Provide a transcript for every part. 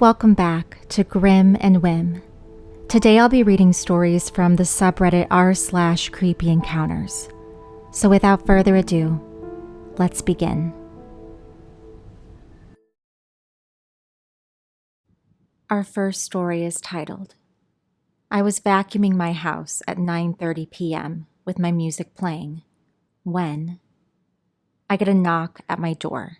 Welcome back to Grim and Whim. Today I'll be reading stories from the subreddit r/creepyencounters. So without further ado, let's begin. Our first story is titled, I was vacuuming my house at 9:30 p.m. with my music playing when I get a knock at my door.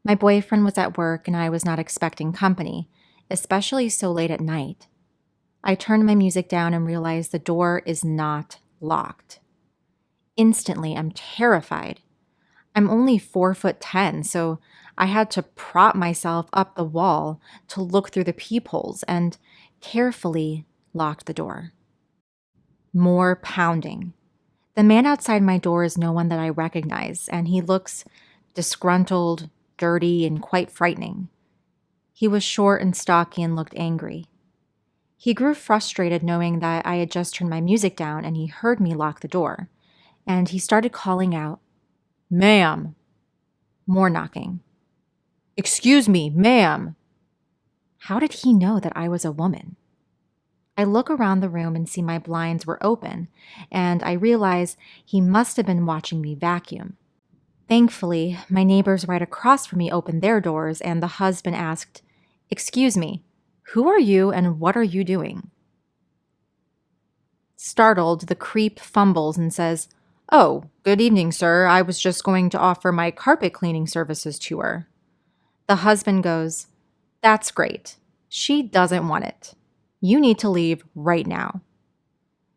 My boyfriend was at work and I was not expecting company, especially so late at night. I turned my music down and realized the door is not locked. Instantly, I'm terrified. I'm only 4'10", so I had to prop myself up the wall to look through the peepholes and carefully lock the door. More pounding. The man outside my door is no one that I recognize, and he looks disgruntled, dirty, and quite frightening. He was short and stocky and looked angry. He grew frustrated knowing that I had just turned my music down and he heard me lock the door, and he started calling out, "Ma'am." More knocking. "Excuse me, ma'am." How did he know that I was a woman? I look around the room and see my blinds were open, and I realize he must have been watching me vacuum. Thankfully, my neighbors right across from me opened their doors, and the husband asked, "Excuse me, who are you and what are you doing?" Startled, the creep fumbles and says, "Oh, good evening, sir. I was just going to offer my carpet cleaning services to her." The husband goes, "That's great. She doesn't want it. You need to leave right now."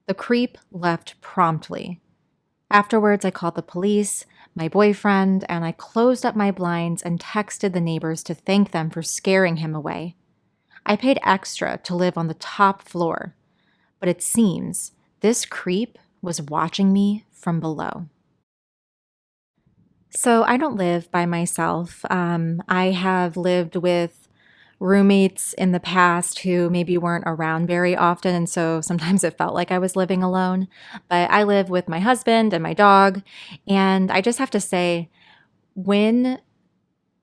The creep left promptly. Afterwards, I called the police, my boyfriend, and I closed up my blinds and texted the neighbors to thank them for scaring him away. I paid extra to live on the top floor, but it seems this creep was watching me from below. So I don't live by myself. I have lived with roommates in the past who maybe weren't around very often, and so sometimes it felt like I was living alone. But I live with my husband and my dog, and I just have to say, when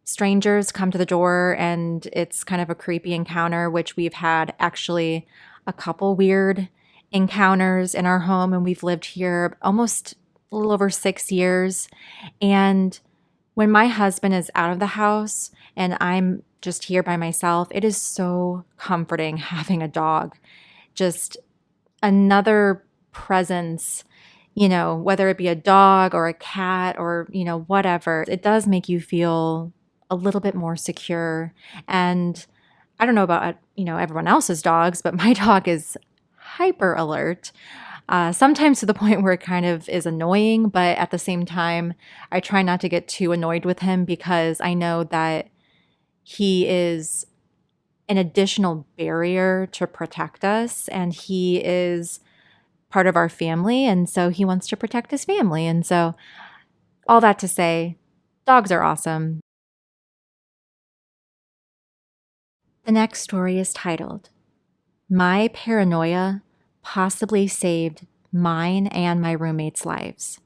strangers come to the door and it's kind of a creepy encounter, which we've had actually a couple weird encounters in our home, and we've lived here almost a little over 6 years. And when my husband is out of the house and I'm just here by myself, it is so comforting having a dog. Just another presence, whether it be a dog or a cat or, whatever, it does make you feel a little bit more secure. And I don't know about, everyone else's dogs, but my dog is hyper alert. Sometimes to the point where it kind of is annoying, but at the same time, I try not to get too annoyed with him because I know that he is an additional barrier to protect us, and he is part of our family, and so he wants to protect his family. And so all that to say, dogs are awesome. The next story is titled, My Paranoia Possibly Saved Mine and My Roommates' Lives.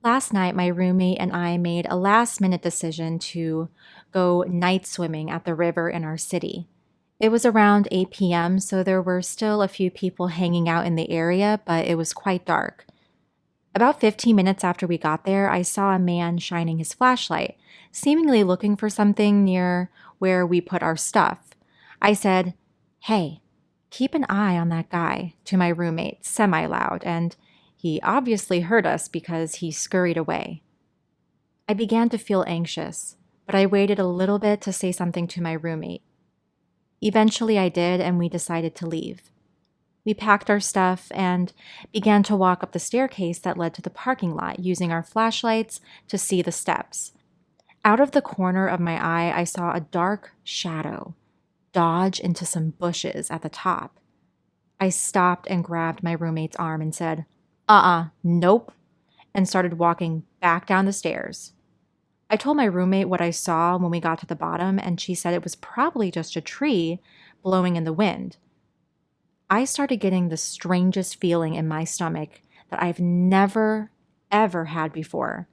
Last night, my roommate and I made a last-minute decision to go night swimming at the river in our city. It was around 8 p.m., so there were still a few people hanging out in the area, but it was quite dark. About 15 minutes after we got there, I saw a man shining his flashlight, seemingly looking for something near where we put our stuff. I said, "Hey, keep an eye on that guy," to my roommate, semi-loud, and he obviously heard us because he scurried away. I began to feel anxious, but I waited a little bit to say something to my roommate. Eventually I did, and we decided to leave. We packed our stuff and began to walk up the staircase that led to the parking lot, using our flashlights to see the steps. Out of the corner of my eye, I saw a dark shadow dodge into some bushes at the top. I stopped and grabbed my roommate's arm and said, nope, and started walking back down the stairs. I told my roommate what I saw when we got to the bottom, and she said it was probably just a tree blowing in the wind. I started getting the strangest feeling in my stomach that I've never, ever had before.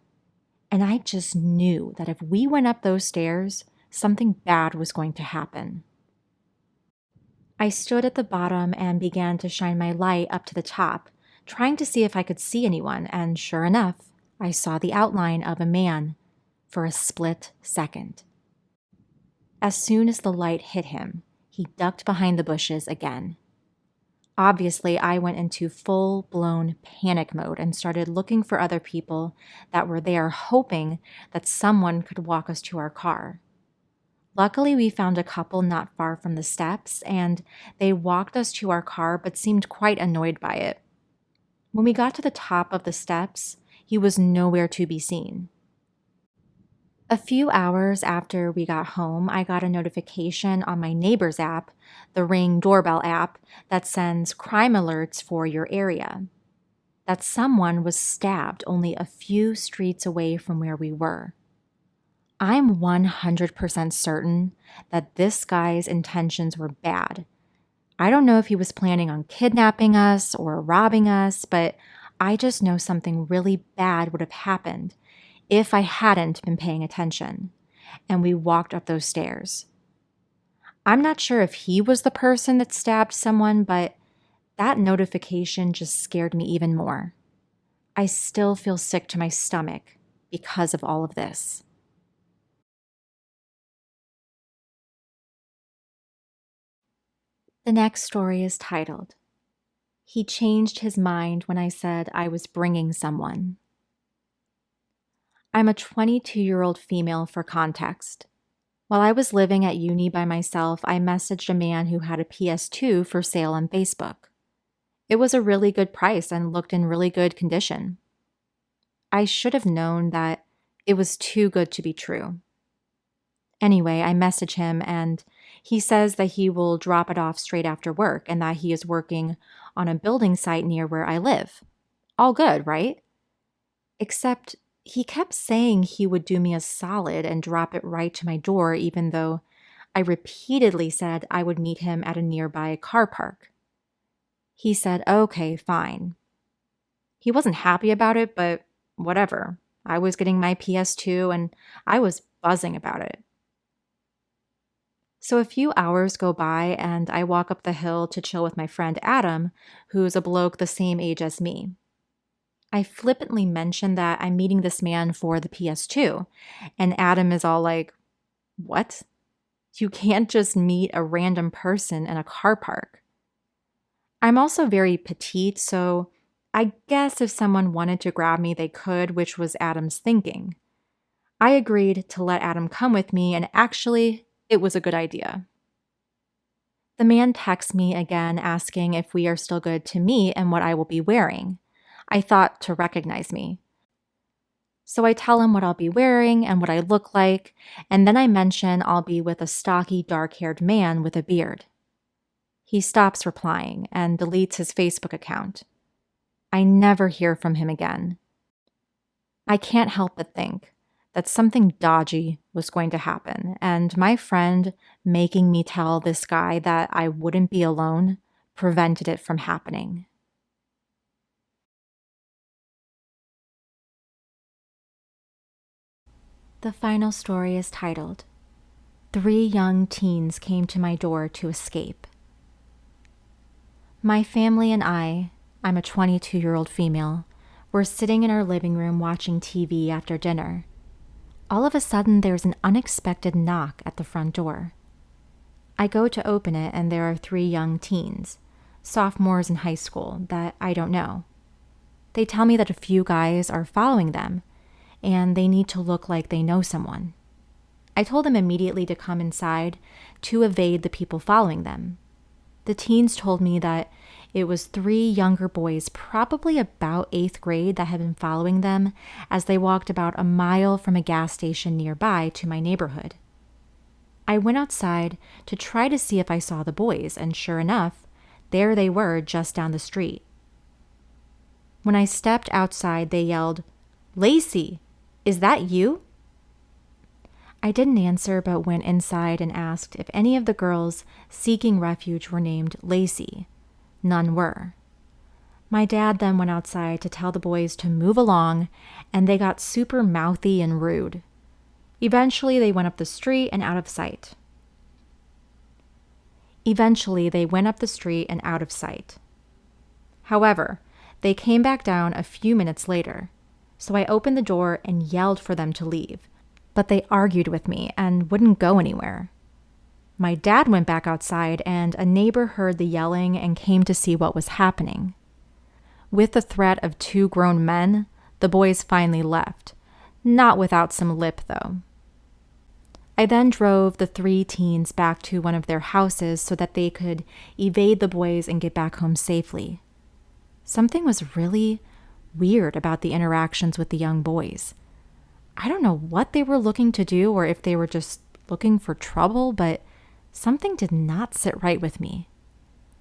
And I just knew that if we went up those stairs, something bad was going to happen. I stood at the bottom and began to shine my light up to the top, trying to see if I could see anyone, and sure enough, I saw the outline of a man for a split second. As soon as the light hit him, he ducked behind the bushes again. Obviously, I went into full-blown panic mode and started looking for other people that were there, hoping that someone could walk us to our car. Luckily, we found a couple not far from the steps, and they walked us to our car but seemed quite annoyed by it. When we got to the top of the steps, he was nowhere to be seen. A few hours after we got home, I got a notification on my neighbor's app, the Ring doorbell app, that sends crime alerts for your area, that someone was stabbed only a few streets away from where we were. I'm 100% certain that this guy's intentions were bad. I don't know if he was planning on kidnapping us or robbing us, but I just know something really bad would have happened if I hadn't been paying attention, and we walked up those stairs. I'm not sure if he was the person that stabbed someone, but that notification just scared me even more. I still feel sick to my stomach because of all of this. The next story is titled, He Changed His Mind When I Said I Was Bringing Someone. I'm a 22-year-old female for context. While I was living at uni by myself, I messaged a man who had a PS2 for sale on Facebook. It was a really good price and looked in really good condition. I should have known that it was too good to be true. Anyway, I message him and he says that he will drop it off straight after work and that he is working on a building site near where I live. All good, right? Except he kept saying he would do me a solid and drop it right to my door, even though I repeatedly said I would meet him at a nearby car park. He said, okay, fine. He wasn't happy about it, but whatever. I was getting my PS2 and I was buzzing about it. So a few hours go by and I walk up the hill to chill with my friend Adam, who's a bloke the same age as me. I flippantly mentioned that I'm meeting this man for the PS2, and Adam is all like, what? You can't just meet a random person in a car park. I'm also very petite, so I guess if someone wanted to grab me, they could, which was Adam's thinking. I agreed to let Adam come with me, and actually, it was a good idea. The man texts me again asking if we are still good to meet and what I will be wearing. I thought to recognize me. So I tell him what I'll be wearing and what I look like, and then I mention I'll be with a stocky, dark-haired man with a beard. He stops replying and deletes his Facebook account. I never hear from him again. I can't help but think that something dodgy was going to happen, and my friend making me tell this guy that I wouldn't be alone prevented it from happening. The final story is titled, 3 Young Teens Came to My Door to Escape. My family and I'm a 22-year-old female, were sitting in our living room watching TV after dinner. All of a sudden, there's an unexpected knock at the front door. I go to open it and there are 3 young teens, sophomores in high school, that I don't know. They tell me that a few guys are following them, and they need to look like they know someone. I told them immediately to come inside to evade the people following them. The teens told me that it was 3 younger boys, probably about 8th grade, that had been following them as they walked about a mile from a gas station nearby to my neighborhood. I went outside to try to see if I saw the boys, and sure enough, there they were just down the street. When I stepped outside, they yelled, "Lacey, is that you?" I didn't answer, but went inside and asked if any of the girls seeking refuge were named Lacey. None were. My dad then went outside to tell the boys to move along, and they got super mouthy and rude. Eventually, they went up the street and out of sight. However, they came back down a few minutes later, so I opened the door and yelled for them to leave, but they argued with me and wouldn't go anywhere. My dad went back outside, and a neighbor heard the yelling and came to see what was happening. With the threat of 2 grown men, the boys finally left, not without some lip, though. I then drove the 3 teens back to one of their houses so that they could evade the boys and get back home safely. Something was really weird about the interactions with the young boys. I don't know what they were looking to do or if they were just looking for trouble, but something did not sit right with me.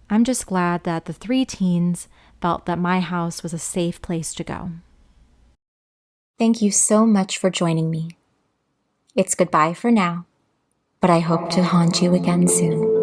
I'm just glad that the 3 teens felt that my house was a safe place to go. Thank you so much for joining me. It's goodbye for now, but I hope to haunt you again soon.